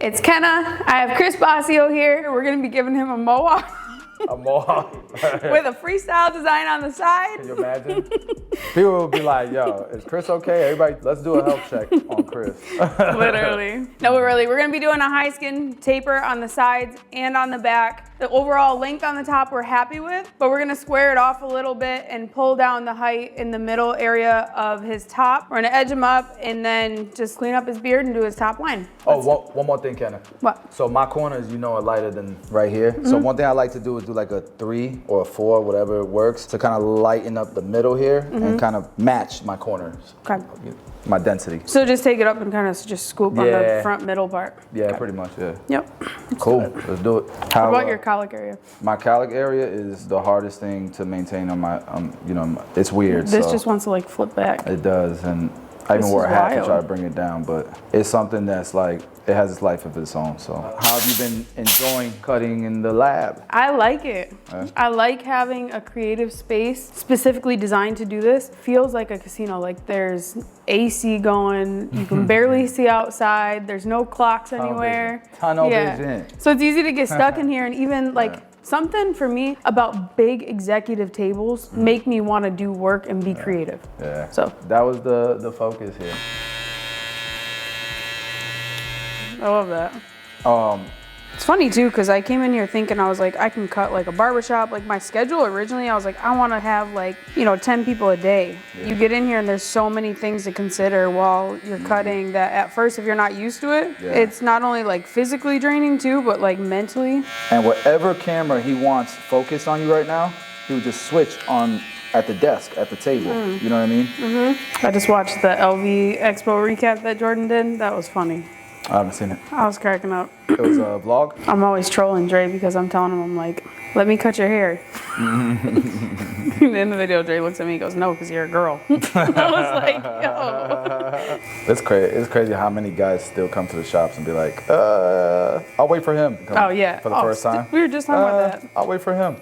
It's Kenna. I have Chris Bossio here. We're gonna be giving him a mohawk. A mohawk. With a freestyle design on the side. Can you imagine? People will be like, yo, is Chris okay? Everybody, let's do a health check on Chris. Literally. No, really. We're gonna be doing a high skin taper on the sides and on the back. The overall length on the top we're happy with, but we're gonna square it off a little bit and pull down the height in the middle area of his top. We're gonna edge him up and then just clean up his beard and do his top line. One more thing, Kenna. What? So my corners, you know, are lighter than right here. So one thing I like to do is do like a 3 or a 4, whatever works, to kind of lighten up the middle here and kind of match my corners. Okay. My density. So just take it up and kind of just scoop on the front middle part. Yeah, okay. Pretty much, yeah. Yep. Cool, let's do it. What about your colic area? My colic area is the hardest thing to maintain on my, you know, it's weird. This just wants to like flip back. It does, and I even wore a hat to try to bring it down, but it's something that's like, it has its life of its own. So how have you been enjoying cutting in the lab? I like it. I like having a creative space specifically designed to do this. Feels like a casino, like there's AC going, you can barely see outside, there's no clocks anywhere. Tunnel vision. So it's easy to get stuck in here, and even like something for me about big executive tables make me want to do work and be creative. Yeah. So that was the focus here. I love that. It's funny too, because I came in here thinking I was like, I can cut like a barbershop. Like my schedule originally, I was like, I want to have like, 10 people a day. Yeah. You get in here and there's so many things to consider while you're cutting that at first, if you're not used to it, it's not only like physically draining too, but like mentally. And whatever camera he wants focused on you right now, he would just switch on at the desk, at the table. You know what I mean? I just watched the LV Expo recap that Jordan did. That was funny. I haven't seen it. I was cracking up. It was a vlog? I'm always trolling Dre because I'm telling him, I'm like, let me cut your hair. In the video, Dre looks at me and goes, no, because you're a girl. I was like, yo. It's crazy how many guys still come to the shops and be like, I'll wait for him. Oh, yeah. For the first time. We were just talking about that. I'll wait for him.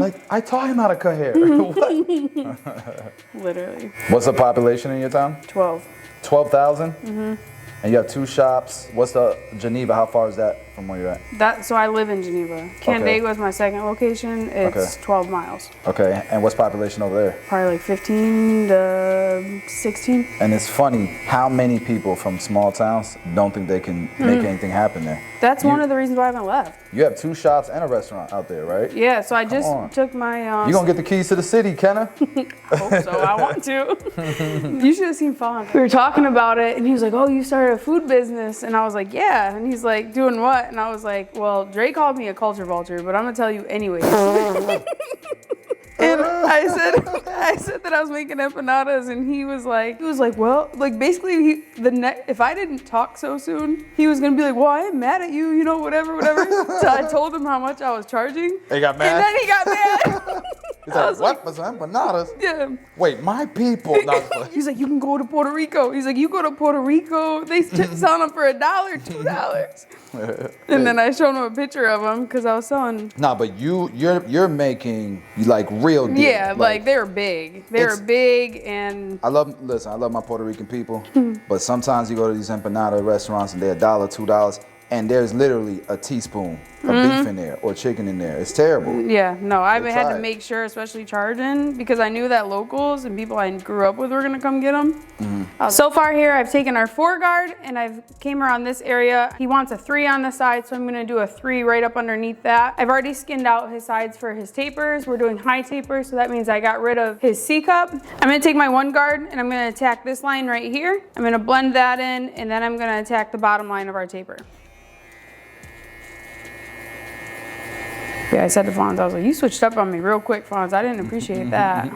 Like, I taught him how to cut hair. What? Literally. What's the population in your town? 12. 12,000? And you have 2 shops. What's the Geneva? How far is that from where you're at? So I live in Geneva. Canandaigua is my second location. It's 12 miles. Okay, and what's population over there? Probably like 15 to 16. And it's funny how many people from small towns don't think they can make anything happen there. That's one of the reasons why I haven't left. You have 2 shops and a restaurant out there, right? Yeah, so I just took my... You're going to get the keys to the city, Kenna? I hope so. I want to. You should have seen Fawn. We were talking about it, and he was like, oh, you started a food business. And I was like, yeah. And he's like, doing what? And I was like, well, Dre called me a culture vulture, but I'm going to tell you anyway. And I said that I was making empanadas, and he was like, well, like basically if I didn't talk so soon, he was gonna be like, well, I am mad at you, whatever. So I told him how much I was charging. He got mad. And then he got mad. He's like, what? For some empanadas? Yeah. Wait, my people. He's like, you can go to Puerto Rico. He's like, you go to Puerto Rico, they selling them for $1, $2. And then I showed him a picture of them because I was selling. Nah, but you're making like real deal. Yeah, like they're big. They're big, and I love my Puerto Rican people, but sometimes you go to these empanada restaurants and they're $1, $2, and there's literally a teaspoon of beef in there or chicken in there. It's terrible. Yeah, no, I had to make sure, especially charging, because I knew that locals and people I grew up with were gonna come get them. So far here, I've taken our 4-guard and I've came around this area. He wants a 3 on the side, so I'm gonna do a 3 right up underneath that. I've already skinned out his sides for his tapers. We're doing high tapers, so that means I got rid of his C-cup. I'm gonna take my 1-guard and I'm gonna attack this line right here. I'm gonna blend that in, and then I'm gonna attack the bottom line of our taper. Yeah, I said to Fonz, I was like, you switched up on me real quick, Fonz. I didn't appreciate that.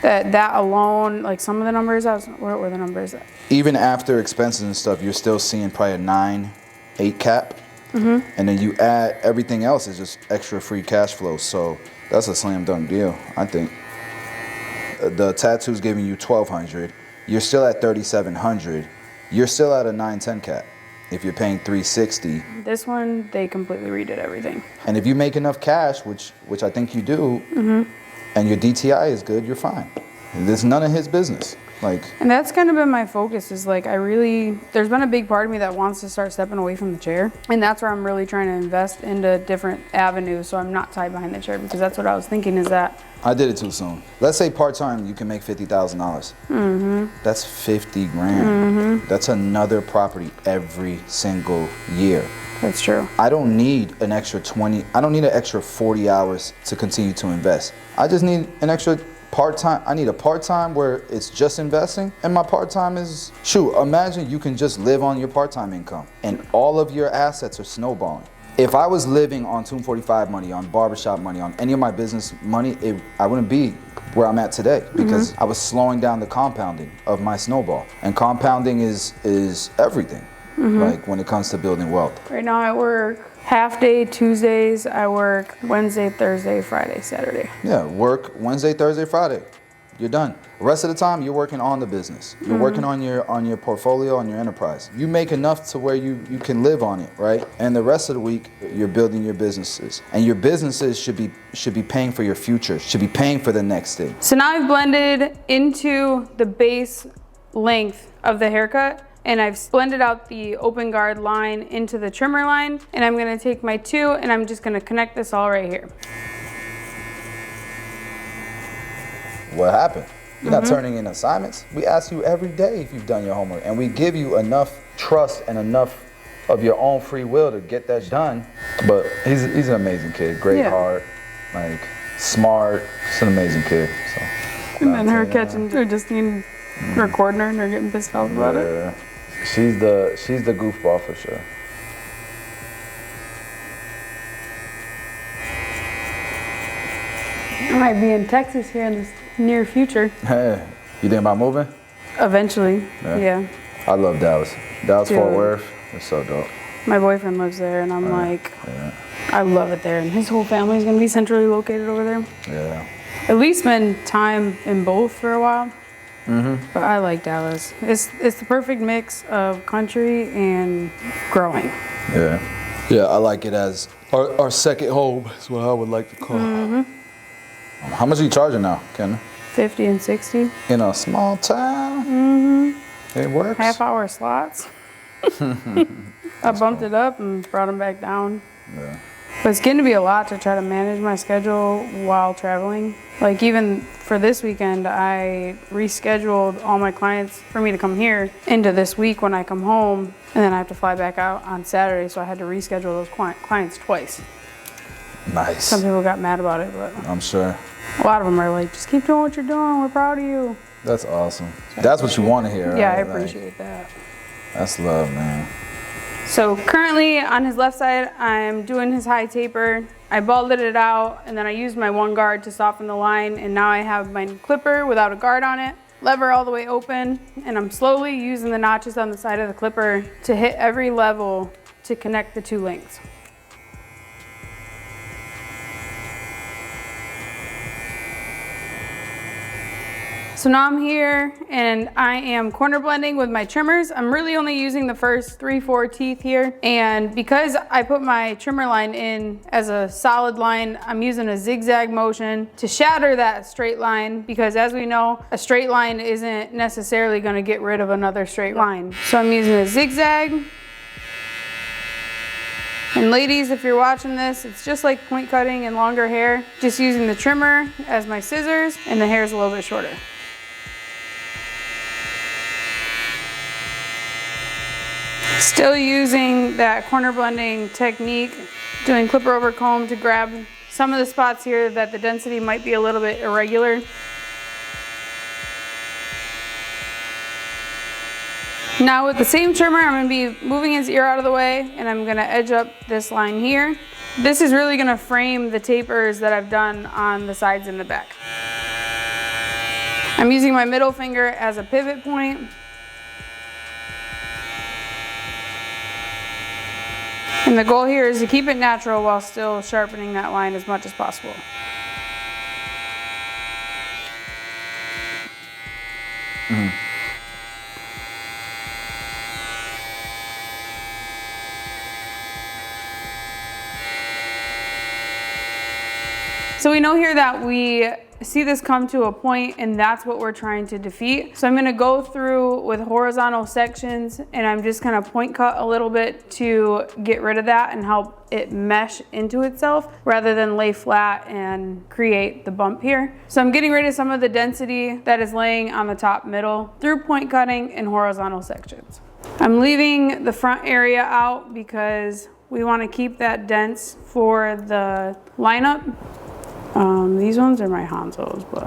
That alone, like some of the numbers, what were the numbers? Even after expenses and stuff, you're still seeing probably a 9, 8 cap. And then you add everything else is just extra free cash flow. So that's a slam dunk deal, I think. The tattoo's giving you $1,200. You're still at $3,700. You're still at a 9, 10 cap. If you're paying $360. This one, they completely redid everything. And if you make enough cash, which I think you do, and your DTI is good, you're fine. It's none of his business. Like, and that's kind of been my focus is like, there's been a big part of me that wants to start stepping away from the chair. And that's where I'm really trying to invest into different avenues so I'm not tied behind the chair, because that's what I was thinking is that. I did it too soon. Let's say part-time, you can make $50,000. That's 50 grand. That's another property every single year. That's true. I don't need an extra 20, I don't need an extra 40 hours to continue to invest. I just need an extra part-time. I need a part-time where it's just investing, and my part-time is, imagine you can just live on your part-time income and all of your assets are snowballing. If I was living on 245 money, on barbershop money, on any of my business money, I wouldn't be where I'm at today, because I was slowing down the compounding of my snowball. And compounding is everything, like when it comes to building wealth. Right now I work half day Tuesdays. I work Wednesday, Thursday, Friday, Saturday. Yeah, work Wednesday, Thursday, Friday. You're done. The rest of the time, you're working on the business. You're working on your portfolio, on your enterprise. You make enough to where you can live on it, right? And the rest of the week, you're building your businesses. And your businesses should be paying for your future, should be paying for the next thing. So now I've blended into the base length of the haircut, and I've blended out the open guard line into the trimmer line, and I'm gonna take my 2 and I'm just gonna connect this all right here. What happened? You're not turning in assignments. We ask you every day if you've done your homework, and we give you enough trust and enough of your own free will to get that done. But he's an amazing kid, great heart, like smart, just an amazing kid. So. And then her catching Justine recording her and her getting pissed off about it. She's the goofball for sure. I might be in Texas here in the near future. Hey, you think about moving? Eventually, yeah. I love Dallas. Dallas, Dude. Fort Worth, it's so dope. My boyfriend lives there, and I'm like, I love it there. And his whole family's gonna be centrally located over there. Yeah. At least spend time in both for a while. But I like Dallas. It's the perfect mix of country and growing. Yeah, I like it as our second home is what I would like to call it. How much are you charging now, Kenna? 50 and 60. In a small town? It works. Half-hour slots. I bumped it up and brought them back down. Yeah. But it's getting to be a lot to try to manage my schedule while traveling. Like even for this weekend, I rescheduled all my clients for me to come here into this week when I come home, and then I have to fly back out on Saturday, so I had to reschedule those clients twice. Nice. Some people got mad about it, but I'm sure. a lot of them are like, just keep doing what you're doing, we're proud of you. That's awesome. That's what you want to hear, right? Yeah, I appreciate that. That's love, man. So currently on his left side, I'm doing his high taper. I balded it out, and then I used my 1 guard to soften the line, and now I have my clipper without a guard on it, lever all the way open, and I'm slowly using the notches on the side of the clipper to hit every level to connect the 2 lengths. So now I'm here and I am corner blending with my trimmers. I'm really only using the first 3-4 teeth here. And because I put my trimmer line in as a solid line, I'm using a zigzag motion to shatter that straight line, because as we know, a straight line isn't necessarily gonna get rid of another straight line. So I'm using a zigzag. And ladies, if you're watching this, it's just like point cutting and longer hair, just using the trimmer as my scissors, and the hair is a little bit shorter. Still using that corner blending technique, doing clipper over comb to grab some of the spots here that the density might be a little bit irregular. Now with the same trimmer, I'm gonna be moving his ear out of the way, and I'm gonna edge up this line here. This is really gonna frame the tapers that I've done on the sides and the back. I'm using my middle finger as a pivot point. And the goal here is to keep it natural while still sharpening that line as much as possible. So we know here that we see this come to a point, and that's what we're trying to defeat. So I'm gonna go through with horizontal sections, and I'm just gonna point cut a little bit to get rid of that and help it mesh into itself rather than lay flat and create the bump here. So I'm getting rid of some of the density that is laying on the top middle through point cutting and horizontal sections. I'm leaving the front area out because we want to keep that dense for the lineup. These ones are my Hanzos, but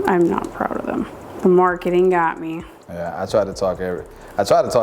I'm not proud of them. The marketing got me. Yeah, I tried to talk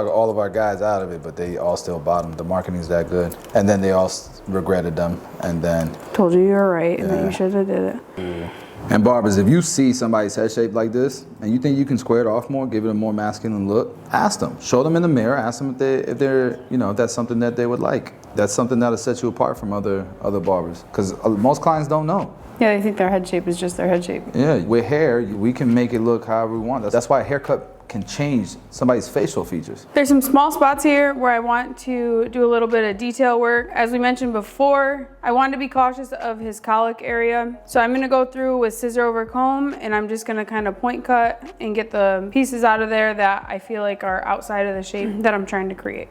all of our guys out of it, but they all still bought them. The marketing's that good. And then they all regretted them, and then... Told you were right, and that you should have did it. Yeah. And barbers, if you see somebody's head shape like this, and you think you can square it off more, give it a more masculine look, ask them. Show them in the mirror, ask them if they're, you know, if that's something that they would like. That's something that'll set you apart from other barbers, because most clients don't know. Yeah, they think their head shape is just their head shape. Yeah, with hair, we can make it look however we want. That's why a haircut can change somebody's facial features. There's some small spots here where I want to do a little bit of detail work. As we mentioned before, I wanted to be cautious of his colic area. So I'm gonna go through with scissor over comb, and I'm just gonna kind of point cut and get the pieces out of there that I feel like are outside of the shape that I'm trying to create.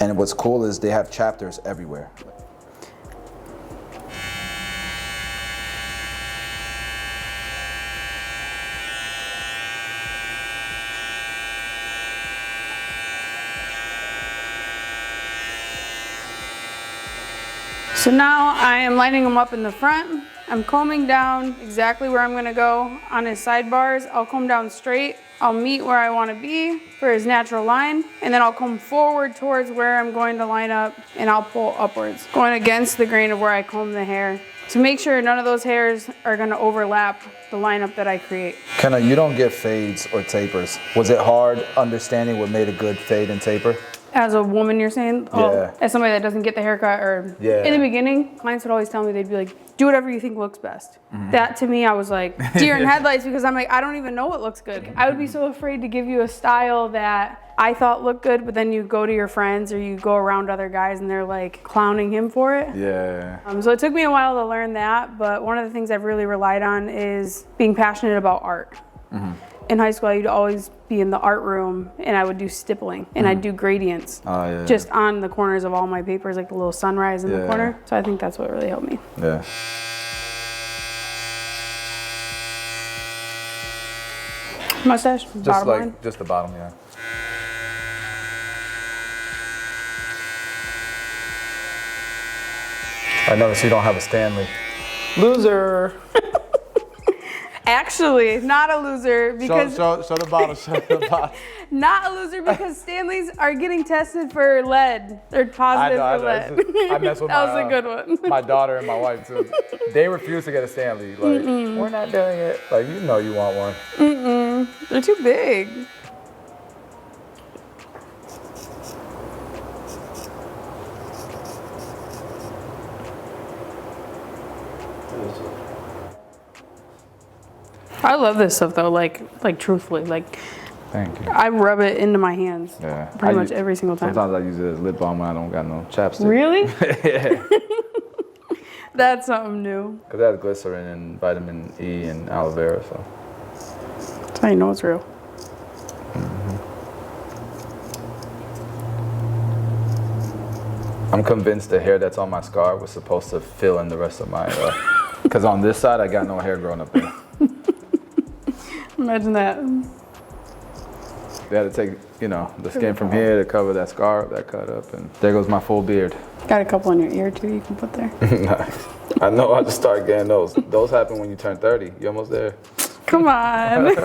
And what's cool is they have chapters everywhere. So now I am lining them up in the front. I'm combing down exactly where I'm gonna go on his sidebars. I'll comb down straight. I'll meet where I wanna be for his natural line, and then I'll comb forward towards where I'm going to line up, and I'll pull upwards, going against the grain of where I comb the hair to make sure none of those hairs are gonna overlap the lineup that I create. Kenna, you don't get fades or tapers. Was it hard understanding what made a good fade and taper? As a woman, you're saying? Yeah. Oh, as somebody that doesn't get the haircut, or in the beginning, clients would always tell me, they'd be like, do whatever you think looks best. That to me, I was like, deer in headlights, because I'm like, I don't even know what looks good. I would be so afraid to give you a style that I thought looked good, but then you go to your friends or you go around other guys and they're like clowning him for it. Yeah. So it took me a while to learn that, but one of the things I've really relied on is being passionate about art. In high school, I'd always be in the art room and I would do stippling and I'd do gradients just on the corners of all my papers, like the little sunrise in the corner. So I think that's what really helped me. Yeah. Mustache, Just bottom like, line. just the bottom, yeah. I noticed you don't have a Stanley. Loser. Actually, not a loser because show the bottom. Show the bottom. not a loser because Stanleys are getting tested for lead. They're positive for lead. I mess with that was a good one. My daughter and my wife too. They refuse to get a Stanley. Like, we're not doing it. Like, you know you want one. They're too big. I love this stuff though, like truthfully, like thank you. I rub it into my hands pretty much every single time. Sometimes I use it as lip balm when I don't got no chapstick. Really? Yeah. That's something new. Because it has glycerin and vitamin E and aloe vera, so. That's how you know it's real. I'm convinced the hair that's on my scar was supposed to fill in the rest of my, because on this side I got no hair growing up there. Imagine that. They had to take, you know, the skin from here to cover that scar, that cut up, and there goes my full beard. Got a couple in your ear too you can put there. Nice. I know I just started getting those. Those happen when you turn 30. You almost there. Come on.